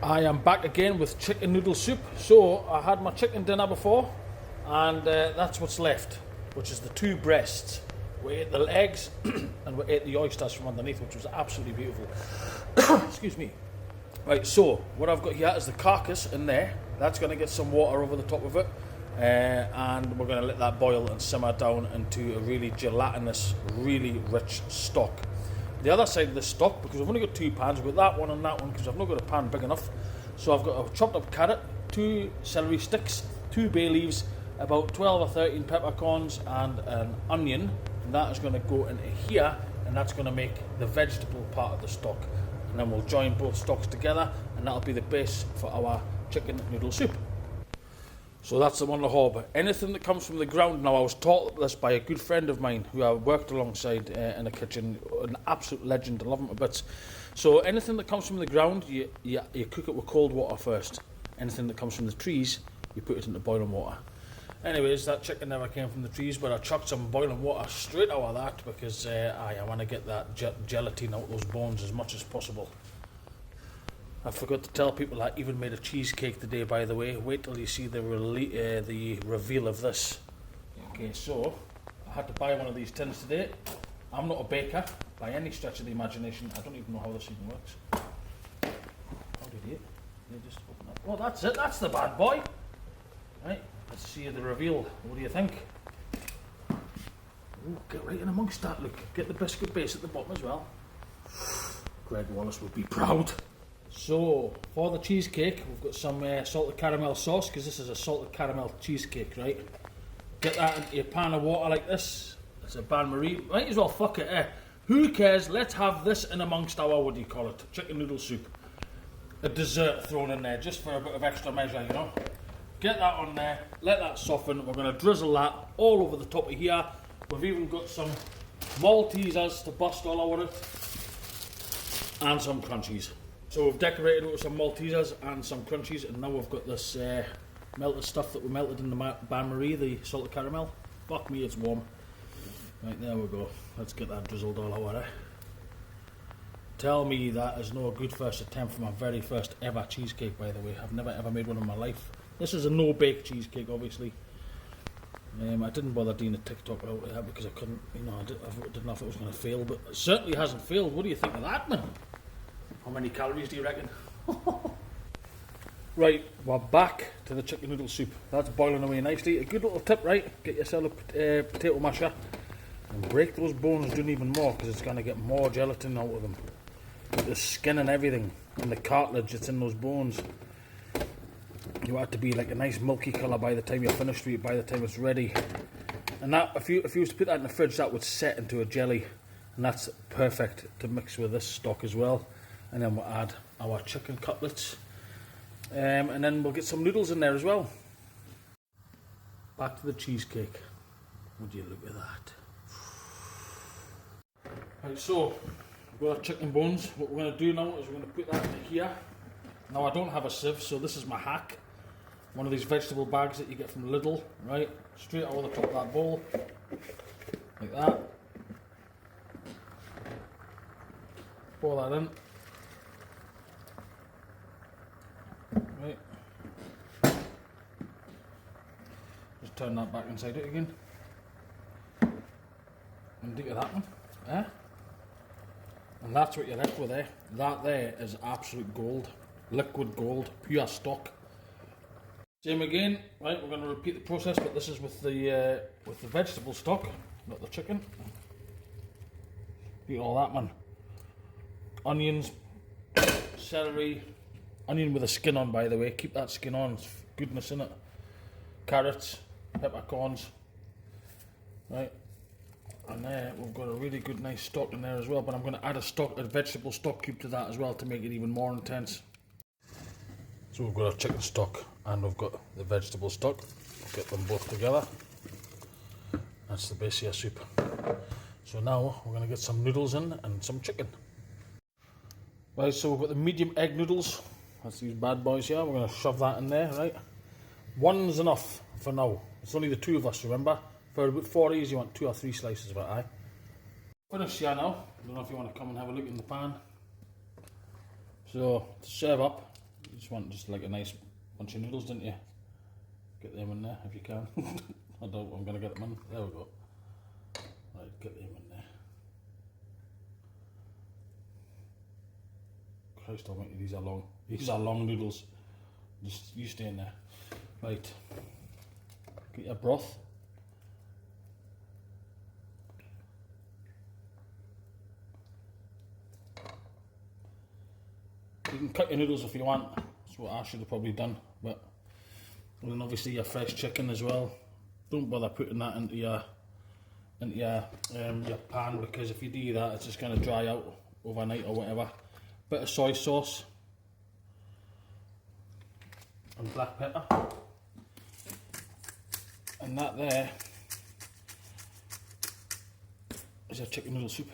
I am back again with chicken noodle soup. So I had my chicken dinner before, and that's what's left, which is the two breasts. We ate the legs and we ate the oysters from underneath, which was absolutely beautiful. Excuse me. Right, so what I've got here is the carcass in there. That's going to get some water over the top of it, and we're going to let that boil and simmer down into a really gelatinous, really rich stock. The other side of the stock, because I've only got two pans, with that one and that one, because I've not got a pan big enough. So I've got a chopped up carrot, 2 celery sticks, 2 bay leaves, about 12 or 13 peppercorns, and an onion. And that is going to go into here, and that's going to make the vegetable part of the stock. And then we'll join both stocks together, and that'll be the base for our chicken noodle soup. So that's the one on the hob. Anything that comes from the ground now, I was taught this by a good friend of mine who I worked alongside in the kitchen, an absolute legend, I love him to bits. So anything that comes from the ground, you cook it with cold water first. Anything that comes from the trees, you put it into boiling water. Anyways, that chicken never came from the trees, but I chucked some boiling water straight out of that because I want to get that gelatin out of those bones as much as possible. I forgot to tell people I even made a cheesecake today, by the way. Wait till you see the reveal of this. Okay, so I had to buy one of these tins today. I'm not a baker by any stretch of the imagination. I don't even know how this even works. How did you just open up? Oh, that's it. That's the bad boy. Right, let's see the reveal. What do you think? Ooh, get right in amongst that. Look, get the biscuit base at the bottom as well. Greg Wallace would be proud. So, for the cheesecake, we've got some salted caramel sauce, because this is a salted caramel cheesecake, right? Get that into your pan of water like this. It's a bain-marie. Might as well fuck it, eh? Who cares? Let's have this in amongst our, what do you call it, chicken noodle soup. A dessert thrown in there, just for a bit of extra measure, you know? Get that on there, let that soften. We're going to drizzle that all over the top of here. We've even got some Maltesers to bust all over it. And some crunchies. So we've decorated it with some Maltesers and some crunchies, and now we've got this melted stuff that we melted in the bain-marie, the salted caramel. Fuck me, it's warm. Right, there we go. Let's get that drizzled all over, eh? Tell me that is no good first attempt for my very first ever cheesecake, by the way. I've never ever made one in my life. This is a no-bake cheesecake, obviously. I didn't bother doing a TikTok out of that because I couldn't, you know, I didn't know if it was going to fail, but it certainly hasn't failed. What do you think of that, man? How many calories do you reckon? Right, we're back to the chicken noodle soup. That's boiling away nicely. A good little tip, right? Get yourself a potato masher and break those bones down even more, because it's going to get more gelatin out of them. The skin and everything, and the cartilage that's in those bones. You want it to be like a nice milky colour by the time you're finished with it, by the time it's ready. And that, if you was to put that in the fridge, that would set into a jelly. And that's perfect to mix with this stock as well. And then we'll add our chicken cutlets, and then we'll get some noodles in there as well. Back to the cheesecake. Would you look at that? Right, so we've got our chicken bones. What we're going to do now is we're going to put that into here. Now I don't have a sieve, so this is my hack. One of these vegetable bags that you get from Lidl, right? Straight over the top of that bowl, like that. Pour that in. Right. Just turn that back inside it again. And look at that one. Eh? And that's what you're left with there. That there is absolute gold. Liquid gold. Pure stock. Same again. Right, we're going to repeat the process, but this is with the vegetable stock, not the chicken. Look at all that, man. Onions, celery. Onion with a skin on, by the way. Keep that skin on. It's goodness in it. Carrots, peppercorns. Right. And there we've got a really good nice stock in there as well. But I'm going to add a vegetable stock cube to that as well to make it even more intense. So we've got our chicken stock and we've got the vegetable stock. We'll get them both together. That's the base of your soup. So now we're going to get some noodles in and some chicken. Right, so we've got the medium egg noodles. That's these bad boys here. We're going to shove that in there, right? One's enough for now. It's only the two of us, remember? For about 4 days, you want 2 or 3 slices of it, aye? Finished here now. I don't know if you want to come and have a look in the pan. So, to serve up, You just want just like a nice bunch of noodles, didn't you? Get them in there if you can. I don't. I'm gonna get them in. There we go. Right, get them in there. Christ almighty, these are long. These are long noodles. Just you stay in there. Right. Get your broth. You can cut your noodles if you want. That's what I should have probably done. But and then obviously your fresh chicken as well. Don't bother putting that into your pan, because if you do that, it's just going to dry out overnight or whatever. Bit of soy sauce and black pepper, and that there is your chicken noodle soup.